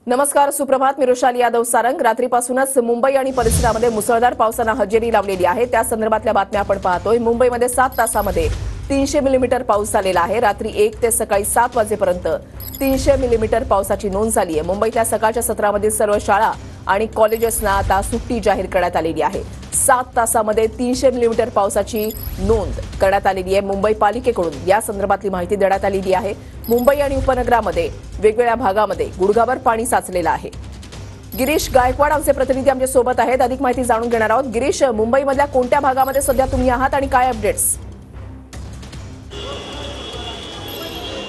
नमस्कार, सुप्रभात. मी रोशाली यादव सारंग. रात्रीपासूनच मुंबई आणि परिसरामध्ये मुसळधार पावसानं हजेरी लावलेली आहे. त्या संदर्भातल्या बातम्या आपण पाहतोय. मुंबईमध्ये 7 तासामध्ये 300 मिलीमीटर पाऊस झालेला आहे. रात्री 1 ते सकाळी 7 वाजेपर्यंत 300 मिलीमीटर पावसाची नोंद झाली आहे. मुंबईतल्या सकाळच्या सत्रामधील सर्व शाळा आणि कॉलेजेसना आता सुट्टी जाहीर करण्यात आलेली आहे. 7 तासामध्ये 300 मिलीमीटर पावसाची नोंद करण्यात आलेली आहे. मुंबई पालिकेकडून या संदर्भातली माहिती देण्यात आलेली आहे. मुंबई आणि उपनगरामध्ये वेगवेगळ्या भागामध्ये गुडघाभर पाणी साचलेलं आहे. गिरीश गायकवाड आमचे प्रतिनिधी आमच्या सोबत आहेत. अधिक माहिती जाणून घेणार आहोत. गिरीश, मुंबईमधल्या कोणत्या भागामध्ये सध्या तुम्ही आहात आणि काय अपडेट्स?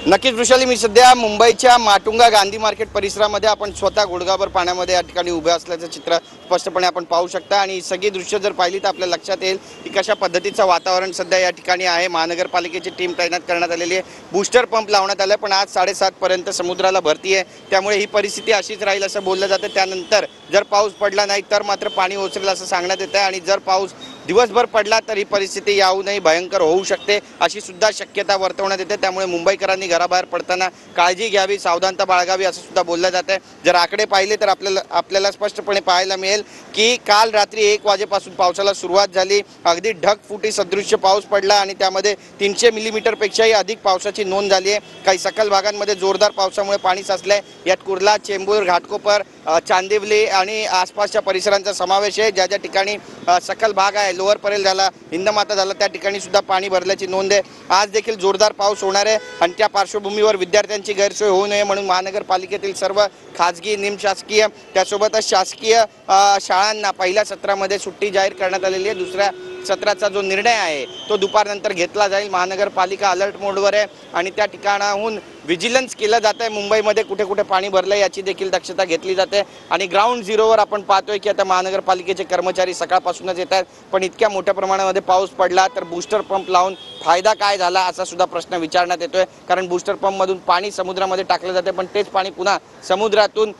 नक्कीच वृषाली, मी सध्या मुंबईच्या माटुंगा गांधी मार्केट परिसरामध्ये आपण स्वतः गुडघाभर पाण्यामध्ये या ठिकाणी उभे असल्याचं चित्र स्पष्टपणे आपण पाहू शकता. आणि सगळी दृश्य जर पाहिली तर आपल्या लक्षात येईल की कशा पद्धतीचं वातावरण सध्या या ठिकाणी आहे. महानगरपालिकेची टीम तैनात करण्यात आलेली आहे. बूस्टर पंप लावण्यात आला, पण आज 7:30 पर्यंत समुद्राला भरती आहे. त्यामुळे ही परिस्थिती अशीच राहील असं बोललं जातं. त्यानंतर जर पाऊस पडला नाही तर मात्र पाणी ओसरेल असं सांगण्यात येतं आहे. आणि जर पाऊस दिवसभर पडला तर ही परिस्थिती याहूनही भयंकर होऊ शकते अशी सुद्धा शक्यता वर्तवण्यात येते. त्यामुळे मुंबईकरांनी घराबाहेर पडताना काळजी घ्यावी, सावधानता बाळगावी असं सुद्धा बोललं जातं. जर आकडे पाहिले तर आपल्याला स्पष्टपणे पाहायला मिळेल की काल रात्री 1 वाजेपासून पावसाला सुरुवात झाली. अगदी ढगफुटी सदृश्य पाऊस पडला आणि त्यामध्ये 300 मिलीमीटरपेक्षाही अधिक पावसाची नोंद झाली आहे. काही सखल भागांमध्ये जोरदार पावसामुळे पाणी साचलंय. यात कुर्ला, चेंबूर, घाटकोपर, चांदिवली आणि आसपासच्या परिसरांचा समावेश आहे. ज्या ज्या ठिकाणी सखल भाग आहे, लोअर परेल झाला, हिंदमाता झाला, त्या ठिकाणी सुद्धा पाणी भरल्याची नोंद आहे. आज देखील जोरदार पाऊस होणार आहे आणि त्या पार्श्वभूमीवर विद्यार्थ्यांची गैरसोय होऊ नये म्हणून महानगरपालिकेतील सर्व खाजगी, निमशासकीय त्यासोबतच शासकीय शाळांना पहिल्या सत्रामध्ये सुट्टी जाहीर करण्यात आलेली आहे. दुसऱ्या सत्राचा जो निर्णय आहे तो दुपारनंतर घेतला जाईल. महानगरपालिका अलर्ट मोडवर आहे आणि त्या ठिकाणाहून विजिलन्स केलं जात आहे. मुंबईमध्ये कुठे कुठे पाणी भरलं याची देखील दक्षता घेतली जाते. आणि ग्राउंड झिरोवर आपण पाहतोय की आता महानगरपालिकेचे कर्मचारी सकाळपासूनच येत आहेत. पण इतक्या मोठ्या प्रमाणामध्ये पाऊस पडला तर बूस्टर पंप लावून फायदा काय झाला असा सुद्धा प्रश्न विचारण्यात येतोय. कारण बूस्टर पंपमधून पाणी समुद्रामध्ये टाकलं जाते, पण तेच पाणी पुन्हा समुद्रातून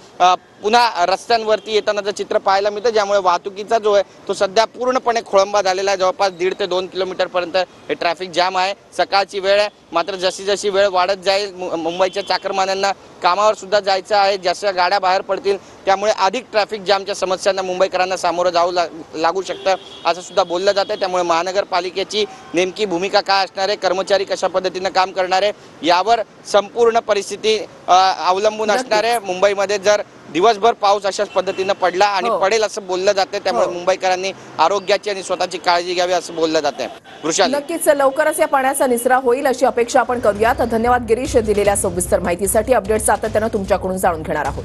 पुन्हा रस्त्यांवरती येतानाचं चित्र पाहायला मिळतं. ज्यामुळे वाहतुकीचा जो आहे तो सध्या पूर्णपणे खोळंबा झालेला आहे. जवळपास 1.5 ते 2 किलोमीटरपर्यंत हे ट्रॅफिक जाम आहे. सकाळची वेळ आहे, मात्र जशी जशी वेळ वाढत जाईल मुंबईच्या चाकरमान्यांना कामावर सुद्धा जायचं आहे. जशा गाड्या बाहेर पडतील त्यामुळे अधिक ट्रॅफिक जामच्या समस्यांना मुंबईकरांना सामोरं जावं लागू शकतं असं सुद्धा बोललं जातं. त्यामुळे महानगरपालिकेची नेमकी भूमिका काय असणार आहे, कर्मचारी कशा पद्धतीनं काम करणार आहे यावर संपूर्ण परिस्थिती अवलंबून असणार आहे. मुंबईमध्ये जर दिवसभर पाऊस अशाच पद्धतीनं पडला आणि पडेल असं बोललं जातं, त्यामुळे मुंबईकरांनी आरोग्याची आणि स्वतःची काळजी घ्यावी असं बोललं जातं. वृषाली, नक्कीच लवकरच या पाण्याचा निचरा होईल अशी अपेक्षा आपण करूयात. धन्यवाद गिरीश, दिलेल्या सविस्तर माहितीसाठी. अपडेट सातत्यानं तुमच्याकडून जाणून घेणार आहोत.